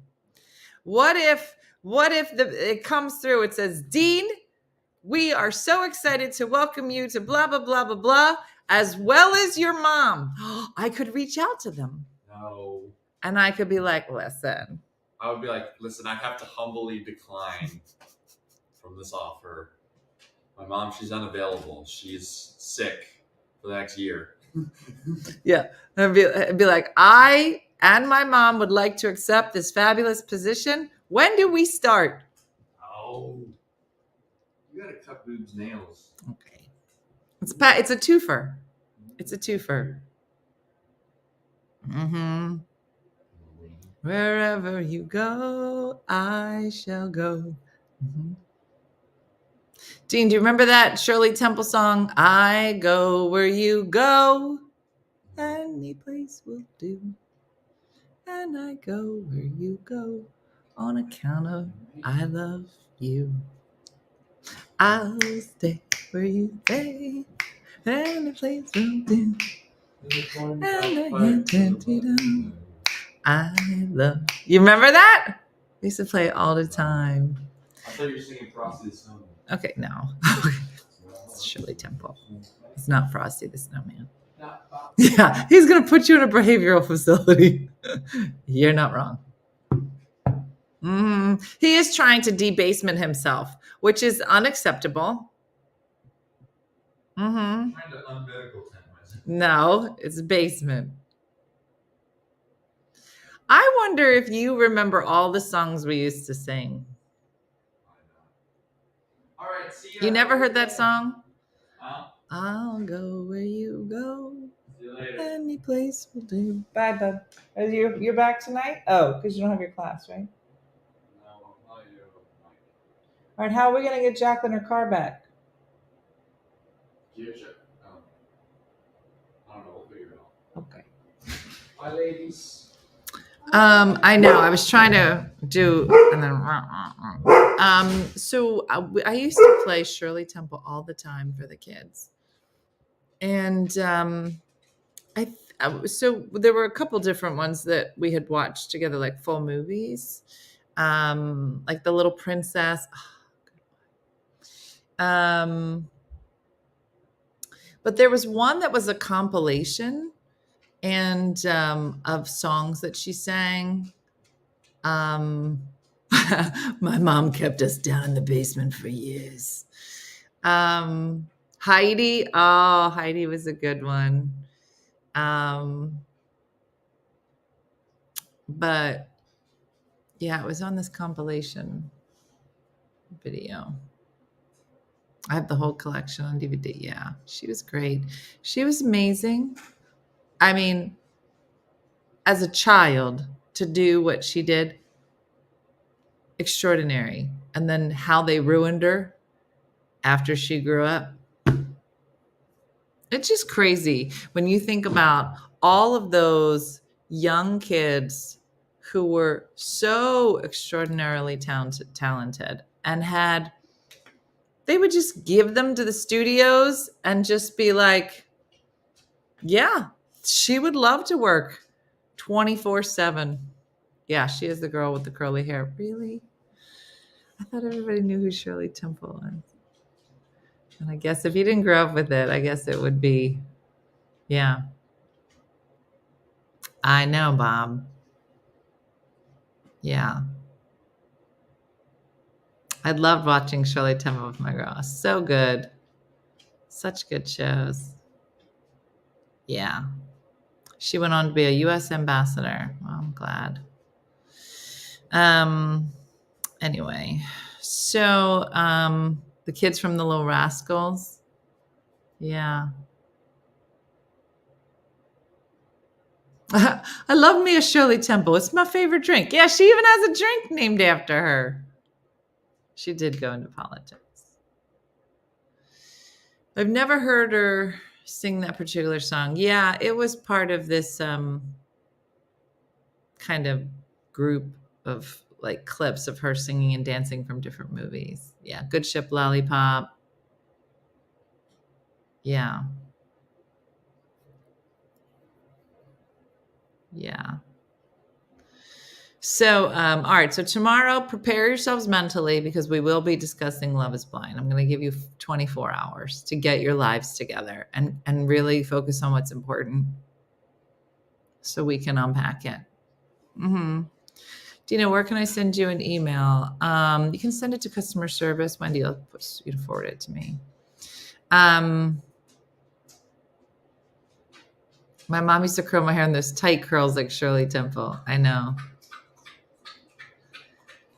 What if it comes through? It says, Dean, we are so excited to welcome you to blah, blah, blah, blah, blah, as well as your mom. I could reach out to them. No. And I could be like, listen. I would be like, listen, I have to humbly decline from this offer. My mom, she's unavailable. She's sick for the next year. Yeah. I'd be like, I and my mom would like to accept this fabulous position. When do we start? Oh. You gotta cut boob's nails. Okay. It's a twofer. It's a twofer. Mm-hmm. Wherever you go, I shall go. Mm-hmm. Dean, do you remember that Shirley Temple song? I go where you go. Any place will do. And I go where you go on account of I love you. I'll stay where you stay. Any place will do. And I intend to do. I love. You remember that? We used to play it all the time. I thought you were singing Frosty the Snowman. Okay, no. It's Shirley Temple. It's not Frosty the Snowman. Yeah, he's going to put you in a behavioral facility. You're not wrong. He is trying to debasement himself, which is unacceptable. Trying to unmedical temp myself. No, it's basement. I wonder if you remember all the songs we used to sing. All right, see ya. You never heard that song? Huh? I'll go where you go. See you later. Any place will do. Bye, bud. You're back tonight? Oh, because you don't have your class, right? No, I'll tell you. All right, how are we going to get Jacqueline her car back? Future. I don't know. We'll figure it out. Okay. Bye, ladies. I know. I was trying to do, and then, so I used to play Shirley Temple all the time for the kids, and so there were a couple different ones that we had watched together, like full movies, like The Little Princess. But there was one that was a compilation and of songs that she sang. My mom kept us down in the basement for years. Heidi. Oh, Heidi was a good one. But yeah, it was on this compilation video. I have the whole collection on DVD. Yeah, she was great. She was amazing. I mean, as a child, to do what she did, extraordinary. And then how they ruined her after she grew up. It's just crazy when you think about all of those young kids who were so extraordinarily talented and they would just give them to the studios and just be like, yeah, she would love to work 24/7. Yeah, she is the girl with the curly hair. Really? I thought everybody knew who Shirley Temple was. And I guess if you didn't grow up with it, I guess it would be, yeah. I know, Bob. Yeah. I loved watching Shirley Temple with my girl. So good. Such good shows. Yeah. She went on to be a U.S. ambassador. Well, I'm glad. Anyway, so the kids from the Little Rascals. Yeah. I love me a Shirley Temple. It's my favorite drink. Yeah, she even has a drink named after her. She did go into politics. I've never heard her sing that particular song. Yeah, it was part of this kind of group of like clips of her singing and dancing from different movies. Yeah, Good Ship Lollipop. Yeah. Yeah. So, all right. So tomorrow, prepare yourselves mentally because we will be discussing Love is Blind. I'm going to give you 24 hours to get your lives together and really focus on what's important so we can unpack it. Dina, where can I send you an email? You can send it to customer service. Wendy will forward it to me. My mom used to curl my hair in those tight curls like Shirley Temple. I know.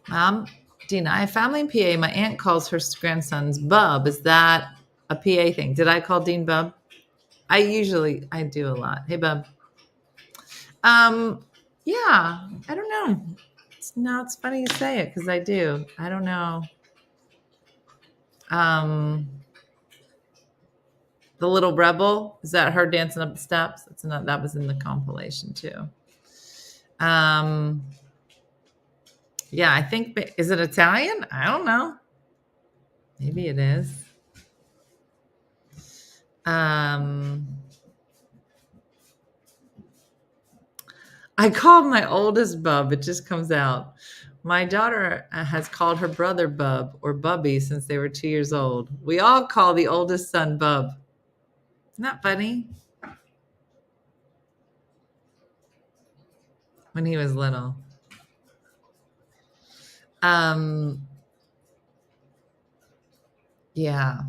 Mom, Dina, I have family in PA. My aunt calls her grandson's Bub. Is that a PA thing? Did I call Dean Bub? I do a lot. Hey, Bub. Yeah, I don't know. It's funny you say it because I do. I don't know. The Little Rebel, is that her dancing up the steps? That was in the compilation too. Yeah, I think, is it Italian? I don't know. Maybe it is. I called my oldest Bub. It just comes out. My daughter has called her brother Bub or Bubby since they were 2 years old. We all call the oldest son Bub. Isn't that funny? When he was little. Yeah.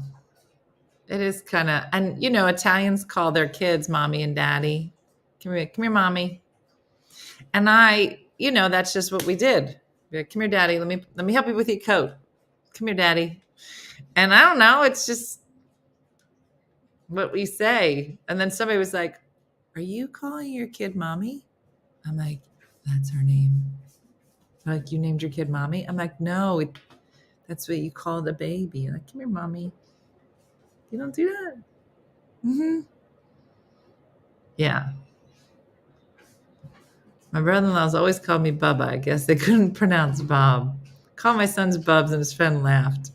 It is kind of, and Italians call their kids mommy and daddy. Come here, mommy. And that's just what we did. Like, come here, daddy. Let me help you with your coat. Come here, daddy. And I don't know. It's just what we say. And then somebody was like, "Are you calling your kid mommy?" I'm like, "That's her name." Like, you named your kid mommy? I'm like, "No, that's what you call the baby." Like, come here, mommy. You don't do that. Yeah. My brother-in-law's always called me Bubba. I guess they couldn't pronounce Bob. Call my sons Bubs, and his friend laughed.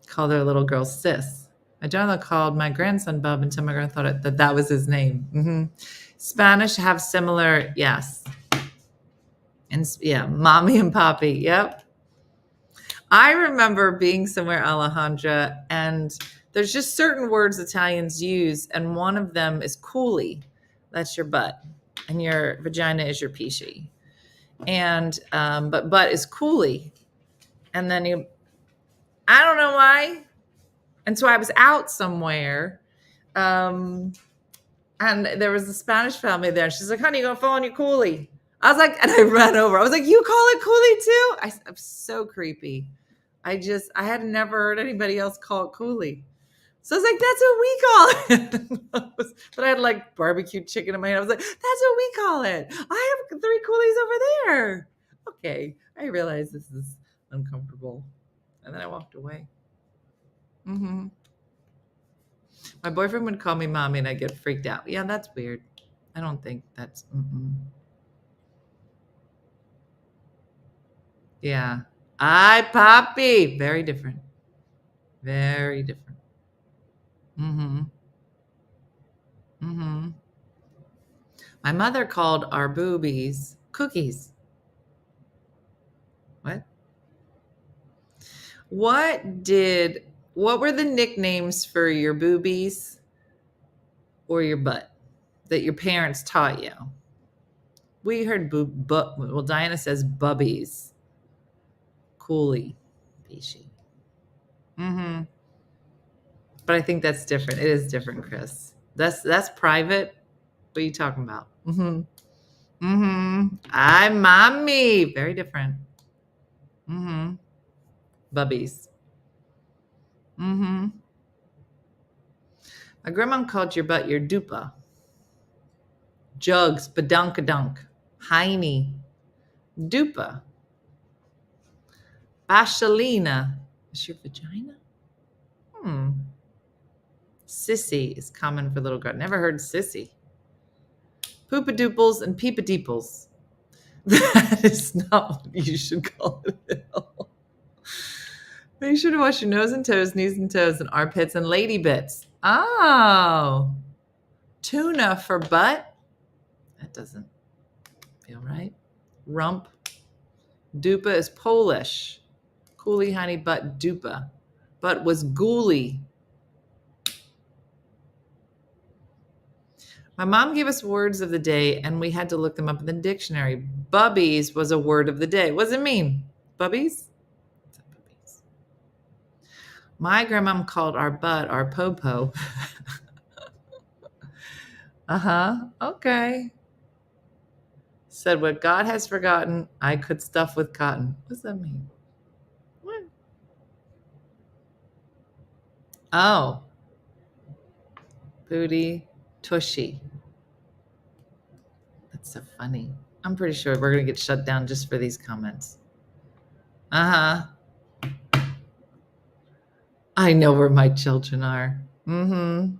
Call their little girl Sis. My daughter called my grandson Bub until my grandson thought that was his name. Spanish have similar, yes. And yeah, mommy and papi. Yep. I remember being somewhere, Alejandra, and there's just certain words Italians use, and one of them is coolie. That's your butt. And your vagina is your peachy. And but is Cooley. And then I don't know why. And so I was out somewhere. And there was a Spanish family there. She's like, honey, you gonna phone your Cooley? I was like, and I ran over. I was like, you call it Cooley too? I'm so creepy. I had never heard anybody else call it Cooley. So I was like, that's what we call it. But I had like barbecued chicken in my hand. I was like, that's what we call it. I have 3 Coolies over there. Okay. I realized this is uncomfortable. And then I walked away. Mm-hmm. My boyfriend would call me mommy and I get freaked out. Yeah, that's weird. I don't think that's. Yeah. Hi, Poppy. Very different. Very different. Mm-hmm. Mm-hmm. My mother called our boobies cookies. What? What were the nicknames for your boobies or your butt that your parents taught you? We heard well, Diana says bubbies. Coolie. Peachy. Mm-hmm. But I think that's different. It is different, Chris. That's private. What are you talking about? Mm-hmm. Mm-hmm. I'm mommy. Very different. Mm-hmm. Bubbies. Mm-hmm. My grandma called your butt your dupa. Jugs, badunkadunk. Heiny. Dupa. Bashalina. Is your vagina? Sissy is common for little girl. Never heard sissy. Poopadooples and peepadeeples. That is not what you should call it at all. Make sure to wash your nose and toes, knees and toes, and armpits and lady bits. Oh. Tuna for butt? That doesn't feel right. Rump. Dupa is Polish. Coolie, honey, butt, dupa. Butt was ghoulie. My mom gave us words of the day, and we had to look them up in the dictionary. Bubbies was a word of the day. What does it mean? Bubbies? My grandma called our butt our popo. Uh-huh. Okay. Said what God has forgotten, I could stuff with cotton. What does that mean? What? Oh. Booty. Tushy. That's so funny. I'm pretty sure we're going to get shut down just for these comments. Uh-huh. I know where my children are. Mm-hmm.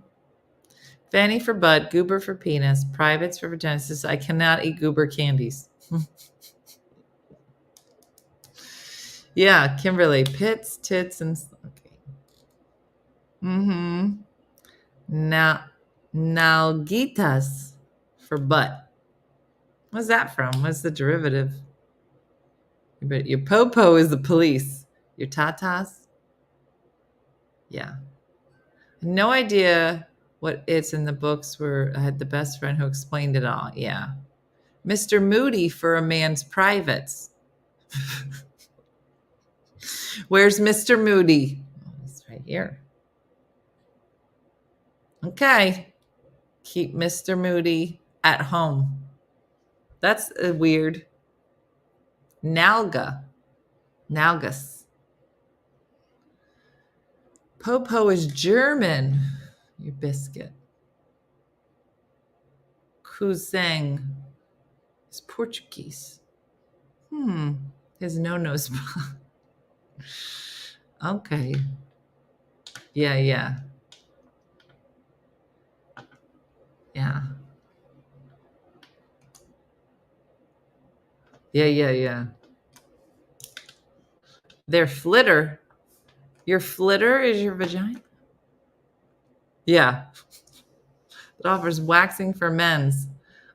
Fanny for butt, goober for penis, privates for vaginas. I cannot eat goober candies. Yeah, Kimberly. Pits, tits, and... Okay. Mm-hmm. Now, nalgitas for butt. What's that from? What's the derivative? Your popo is the police. Your tatas? Yeah. No idea what it's in the books where I had the best friend who explained it all. Yeah. Mr. Moody for a man's privates. Where's Mr. Moody? Oh, he's right here. Okay. Keep Mr. Moody at home. That's weird. Nalga. Nalgas. Popo is German. Your biscuit. Cousin is Portuguese. His no spot. Okay. Yeah. Yeah. Their flitter. Your flitter is your vagina? Yeah. It offers waxing for men's.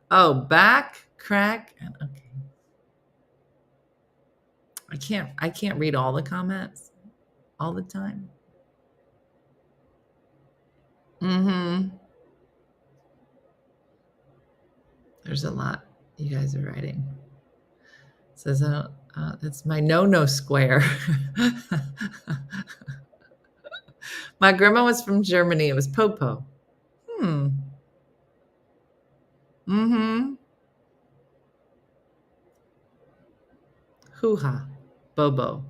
Oh, back, crack. Okay. I can't read all the comments all the time. Mm-hmm. There's a lot you guys are writing. says, that's my no-no square. My grandma was from Germany. It was Popo. Mm-hmm. Hoo-ha. Bobo.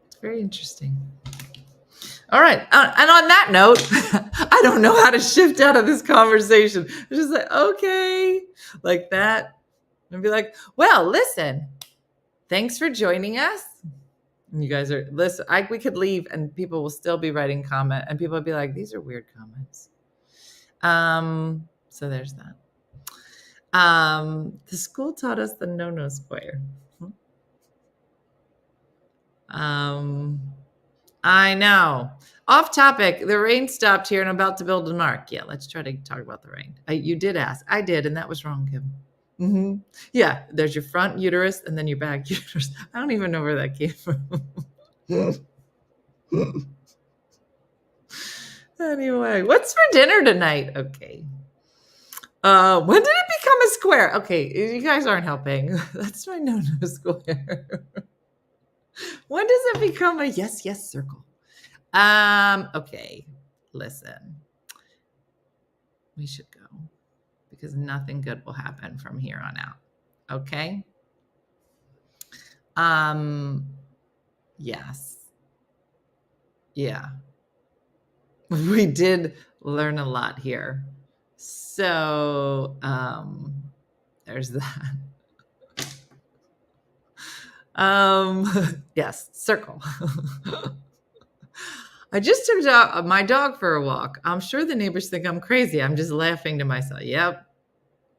It's very interesting. All right. And on that note, I don't know how to shift out of this conversation. It's just like, okay, like that. And be like, well, listen, thanks for joining us. And you guys are, listen, we could leave and people will still be writing comment and people would be like, these are weird comments. So there's that. The school taught us the no-no square. I know. Off topic. The rain stopped here and I'm about to build an ark. Yeah, let's try to talk about the rain. You did ask. I did, and that was wrong, Kim. Mm-hmm. Yeah, there's your front uterus and then your back uterus. I don't even know where that came from. Anyway, what's for dinner tonight? Okay. When did it become a square? Okay, you guys aren't helping. That's my no-no square. When does it become a yes circle? Okay, listen. We should go because nothing good will happen from here on out. Okay? Yes. Yeah. We did learn a lot here. So, there's that. Yes, circle. I just took my dog for a walk. I'm sure the neighbors think I'm crazy. I'm just laughing to myself. Yep.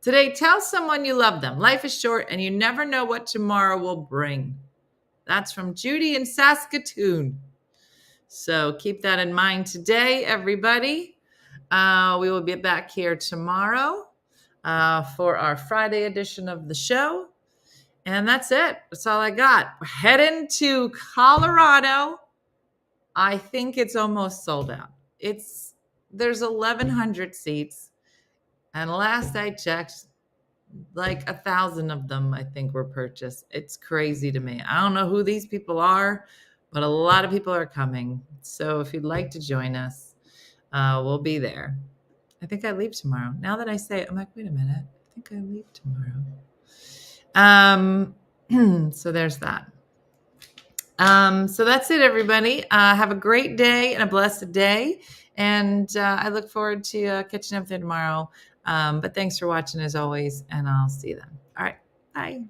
Today, tell someone you love them. Life is short and you never know what tomorrow will bring. That's from Judy in Saskatoon. So keep that in mind today, everybody. We will be back here tomorrow for our Friday edition of the show. And that's it. That's all I got. We're heading to Colorado. I think it's almost sold out. There's 1,100 seats. And last I checked, like 1,000 of them, I think, were purchased. It's crazy to me. I don't know who these people are, but a lot of people are coming. So if you'd like to join us, we'll be there. I think I leave tomorrow. Now that I say it, I'm like, wait a minute. I think I leave tomorrow. So there's that. So that's it, everybody. Have a great day and a blessed day. And I look forward to catching up with you tomorrow. But thanks for watching as always, and I'll see you then. All right. Bye.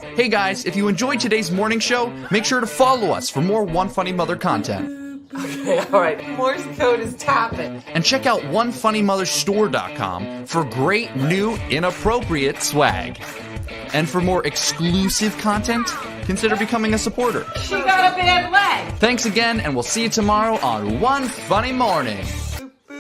Hey guys, if you enjoyed today's morning show, make sure to follow us for more One Funny Mother content. Okay, all right. Morse code is tapping. And check out OneFunnyMotherStore.com for great new inappropriate swag. And for more exclusive content, consider becoming a supporter. She got a bad leg. Thanks again, and we'll see you tomorrow on One Funny Morning.